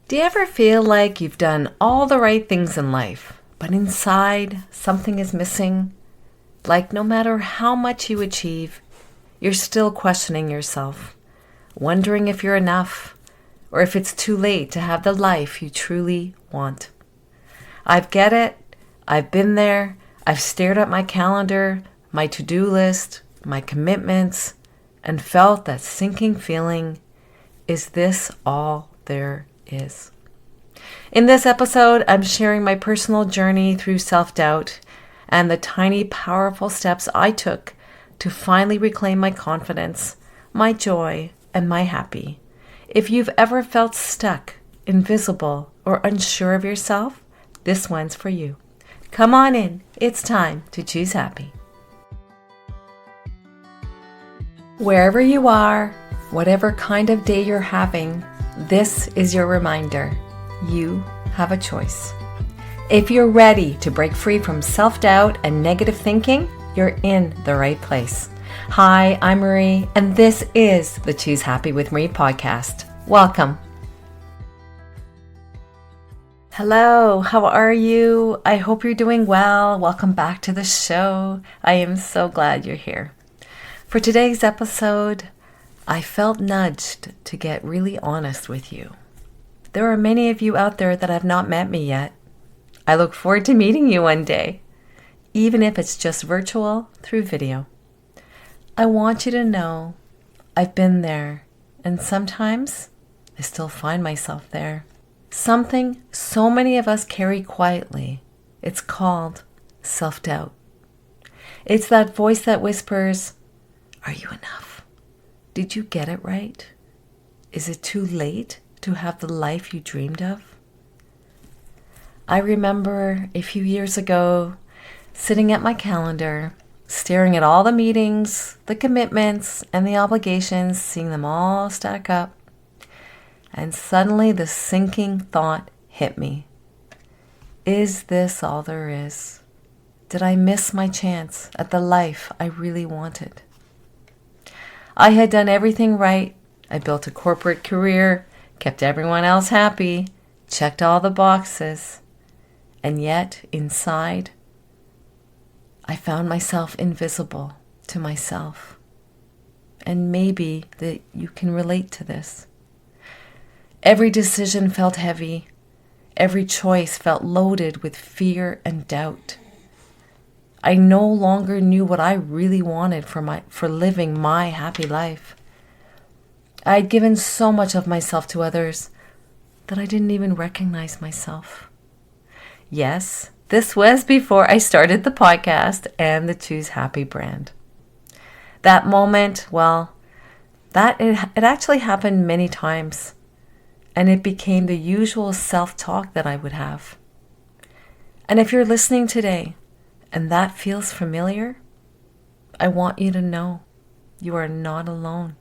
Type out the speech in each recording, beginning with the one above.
Do you ever feel like you've done all the right things in life, but inside something is missing? Like no matter how much you achieve, you're still questioning yourself, wondering if you're enough or if it's too late to have the life you truly want. I get it. I've been there. I've stared at my calendar, my to-do list, my commitments, and felt that sinking feeling, is this all there is? In this episode, I'm sharing my personal journey through self-doubt and the tiny, powerful steps I took to finally reclaim my confidence, my joy, and my happy. If you've ever felt stuck, invisible, or unsure of yourself, this one's for you. Come on in. It's time to choose happy. Wherever you are, whatever kind of day you're having, this is your reminder. You have a choice. If you're ready to break free from self-doubt and negative thinking, you're in the right place. Hi, I'm Marie, and this is the Choose Happy with Marie podcast. Welcome. Hello, how are you? I hope you're doing well. Welcome back to the show. I am so glad you're here. For today's episode, I felt nudged to get really honest with you. There are many of you out there that have not met me yet. I look forward to meeting you one day, even if it's just virtual through video. I want you to know I've been there, and sometimes I still find myself there. Something so many of us carry quietly. It's called self-doubt. It's that voice that whispers, "Are you enough? Did you get it right? Is it too late to have the life you dreamed of?" I remember a few years ago sitting at my calendar, staring at all the meetings, the commitments, and the obligations, seeing them all stack up. And suddenly the sinking thought hit me. Is this all there is? Did I miss my chance at the life I really wanted? I had done everything right. I built a corporate career, kept everyone else happy, checked all the boxes. And yet, inside, I found myself invisible to myself. And maybe that you can relate to this. Every decision felt heavy. Every choice felt loaded with fear and doubt. I no longer knew what I really wanted for living my happy life. I had given so much of myself to others that I didn't even recognize myself. Yes, this was before I started the podcast and the Choose Happy brand. That moment, it actually happened many times. And it became the usual self-talk that I would have. And if you're listening today and that feels familiar, I want you to know you are not alone.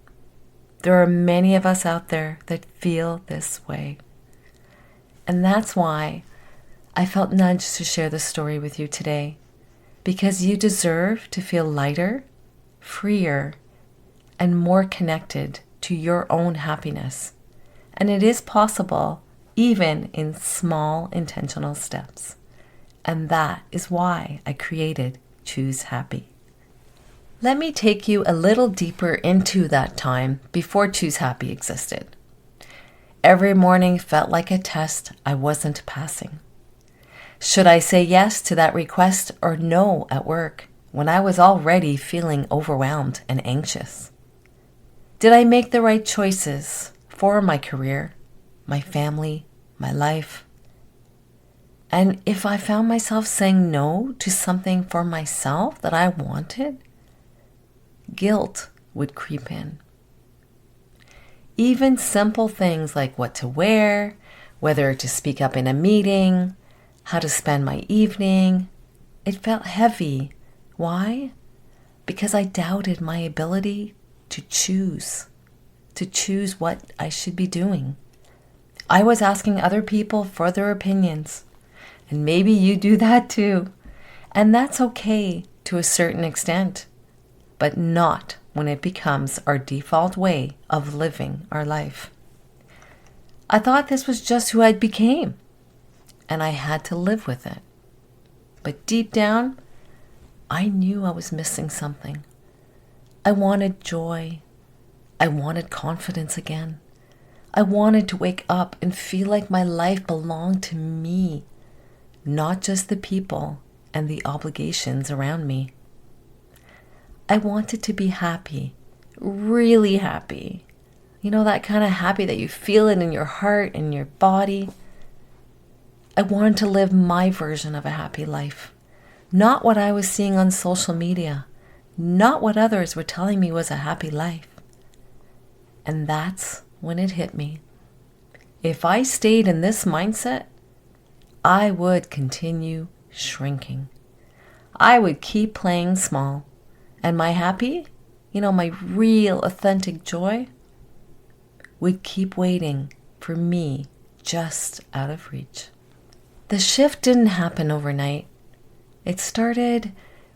There are many of us out there that feel this way. And that's why I felt nudged to share this story with you today, because you deserve to feel lighter, freer, and more connected to your own happiness. And it is possible, even in small intentional steps. And that is why I created Choose Happy. Let me take you a little deeper into that time before Choose Happy existed. Every morning felt like a test I wasn't passing. Should I say yes to that request or no at work when I was already feeling overwhelmed and anxious? Did I make the right choices for my career, my family, my life? And if I found myself saying no to something for myself that I wanted, guilt would creep in. Even simple things like what to wear, whether to speak up in a meeting, how to spend my evening, it felt heavy. Why? Because I doubted my ability to choose what I should be doing. I was asking other people for their opinions, and maybe you do that too. And that's okay to a certain extent, but not when it becomes our default way of living our life. I thought this was just who I became, and I had to live with it. But deep down, I knew I was missing something. I wanted joy. I wanted confidence again. I wanted to wake up and feel like my life belonged to me, not just the people and the obligations around me. I wanted to be happy, really happy. You know, that kind of happy that you feel it in your heart and your body. I wanted to live my version of a happy life, not what I was seeing on social media, not what others were telling me was a happy life. And that's when it hit me. If I stayed in this mindset, I would continue shrinking. I would keep playing small. And my happy, my real authentic joy, would keep waiting for me just out of reach. The shift didn't happen overnight. It started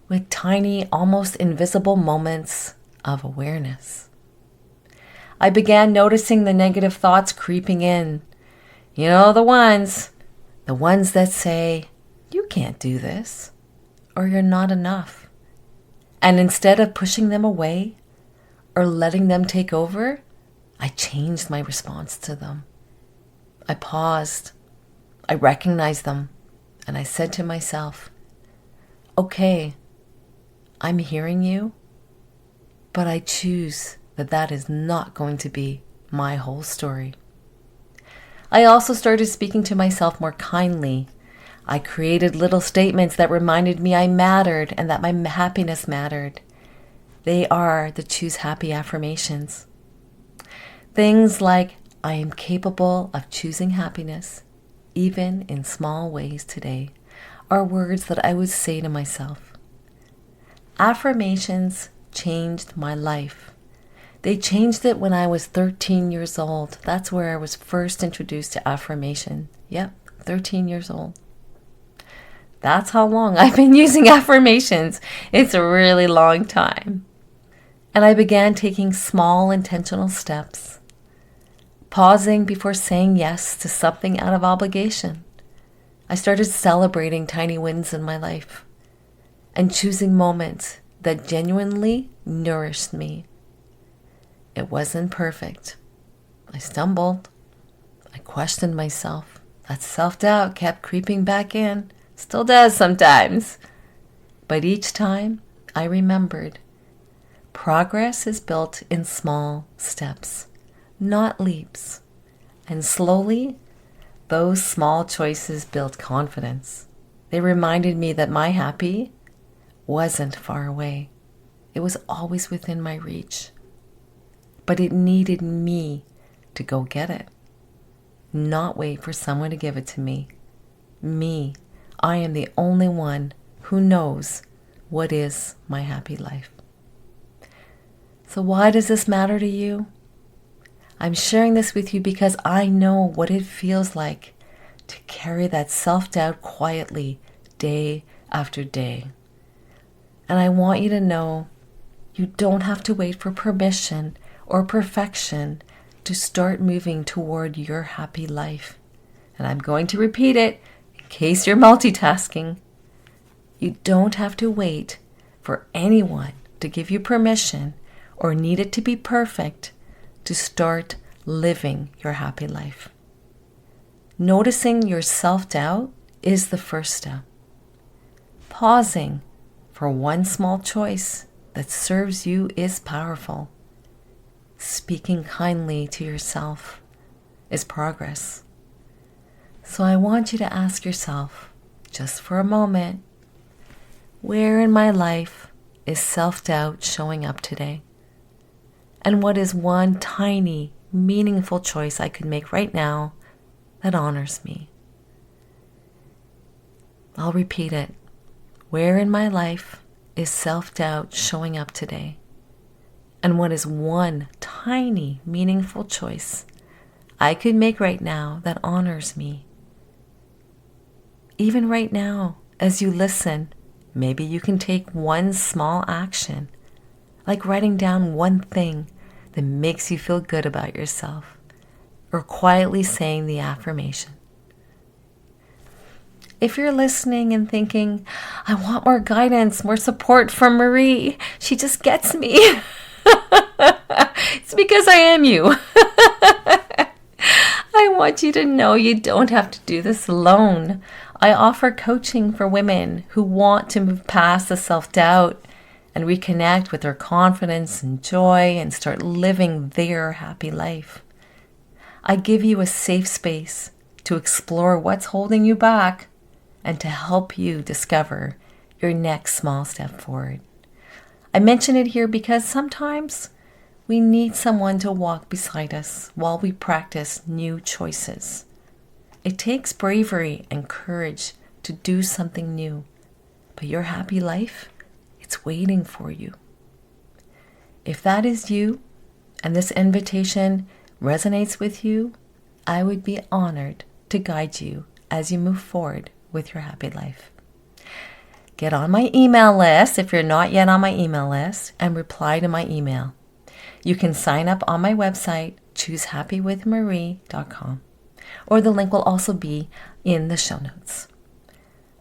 with tiny, almost invisible moments of awareness. I began noticing the negative thoughts creeping in. The ones that say, you can't do this, or you're not enough. And instead of pushing them away or letting them take over, I changed my response to them. I paused, I recognized them, and I said to myself, okay, I'm hearing you, but I choose that is not going to be my whole story. I also started speaking to myself more kindly. I created little statements that reminded me I mattered and that my happiness mattered. They are the Choose Happy affirmations. Things like, I am capable of choosing happiness, even in small ways today, are words that I would say to myself. Affirmations changed my life. They changed it when I was 13 years old. That's where I was first introduced to affirmation. Yep, 13 years old. That's how long I've been using affirmations. It's a really long time. And I began taking small intentional steps, pausing before saying yes to something out of obligation. I started celebrating tiny wins in my life and choosing moments that genuinely nourished me. It wasn't perfect. I stumbled. I questioned myself. That self-doubt kept creeping back in. Still does sometimes. But each time I remembered, progress is built in small steps, not leaps. And slowly, those small choices built confidence. They reminded me that my happy wasn't far away. It was always within my reach. But it needed me to go get it, not wait for someone to give it to me. Me. I am the only one who knows what is my happy life. So why does this matter to you? I'm sharing this with you because I know what it feels like to carry that self-doubt quietly day after day. And I want you to know you don't have to wait for permission or perfection to start moving toward your happy life. And I'm going to repeat it in case you're multitasking. You don't have to wait for anyone to give you permission or need it to be perfect to start living your happy life. Noticing your self-doubt is the first step. Pausing for one small choice that serves you is powerful. Speaking kindly to yourself is progress. So I want you to ask yourself, just for a moment, where in my life is self-doubt showing up today? And what is one tiny, meaningful choice I could make right now that honors me? I'll repeat it. Where in my life is self-doubt showing up today? And what is one tiny, meaningful choice I could make right now that honors me? Even right now, as you listen, maybe you can take one small action, like writing down one thing that makes you feel good about yourself. or quietly saying the affirmation. If you're listening and thinking, I want more guidance, more support from Marie, she just gets me. It's because I am you. I want you to know you don't have to do this alone. I offer coaching for women who want to move past the self-doubt and reconnect with their confidence and joy and start living their happy life. I give you a safe space to explore what's holding you back and to help you discover your next small step forward. I mention it here because sometimes we need someone to walk beside us while we practice new choices. It takes bravery and courage to do something new, but your happy life, it's waiting for you. If that is you and this invitation resonates with you, I would be honored to guide you as you move forward with your happy life. Get on my email list if you're not yet on my email list and reply to my email. You can sign up on my website, choosehappywithmarie.com, or the link will also be in the show notes.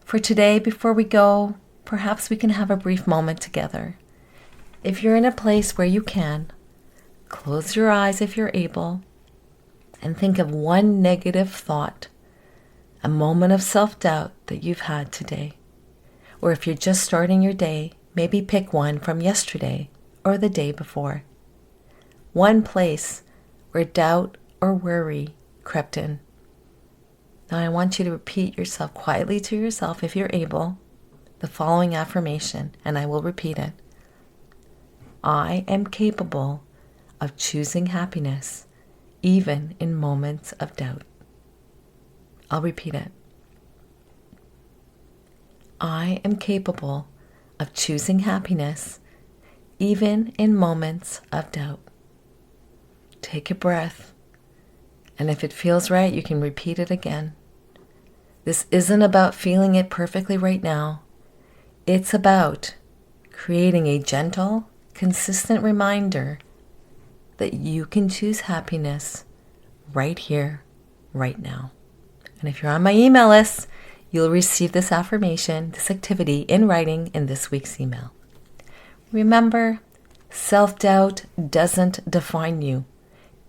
For today, before we go, perhaps we can have a brief moment together. If you're in a place where you can, close your eyes if you're able, and think of one negative thought, a moment of self-doubt that you've had today. Or if you're just starting your day, maybe pick one from yesterday or the day before. One place where doubt or worry crept in. Now I want you to repeat yourself quietly to yourself, if you're able, the following affirmation, and I will repeat it. I am capable of choosing happiness, even in moments of doubt. I'll repeat it. I am capable of choosing happiness, even in moments of doubt. Take a breath, and if it feels right, you can repeat it again. This isn't about feeling it perfectly right now. It's about creating a gentle, consistent reminder that you can choose happiness right here, right now. And if you're on my email list, you'll receive this affirmation, this activity in writing in this week's email. Remember, self-doubt doesn't define you.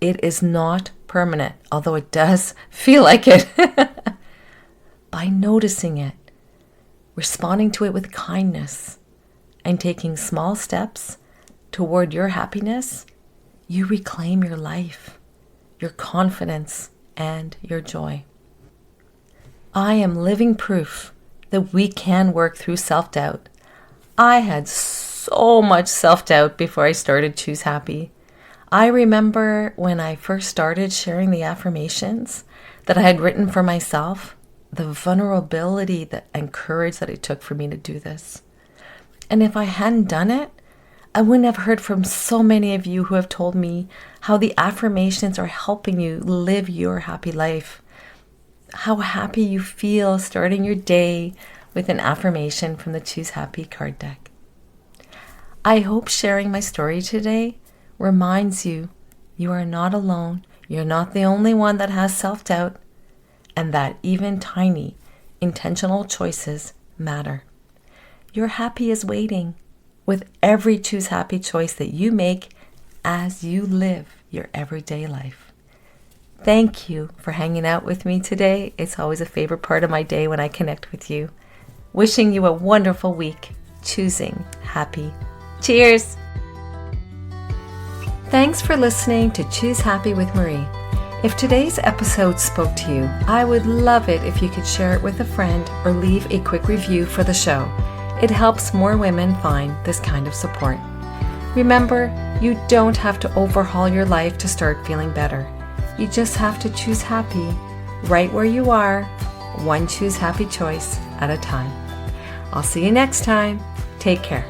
It is not permanent, although it does feel like it. By noticing it, responding to it with kindness, and taking small steps toward your happiness, you reclaim your life, your confidence, and your joy. I am living proof that we can work through self-doubt. I had so much self-doubt before I started Choose Happy. I remember when I first started sharing the affirmations that I had written for myself, the vulnerability and courage that it took for me to do this. And if I hadn't done it, I wouldn't have heard from so many of you who have told me how the affirmations are helping you live your happy life. How happy you feel starting your day with an affirmation from the Choose Happy card deck. I hope sharing my story today reminds you you are not alone, you're not the only one that has self-doubt, and that even tiny, intentional choices matter. Your happy is waiting with every Choose Happy choice that you make as you live your everyday life. Thank you for hanging out with me today. It's always a favorite part of my day when I connect with you. Wishing you a wonderful week, choosing happy. Cheers! Thanks for listening to Choose Happy with Marie. If today's episode spoke to you, I would love it if you could share it with a friend or leave a quick review for the show. It helps more women find this kind of support. Remember, you don't have to overhaul your life to start feeling better. You just have to choose happy right where you are, one Choose Happy choice at a time. I'll see you next time. Take care.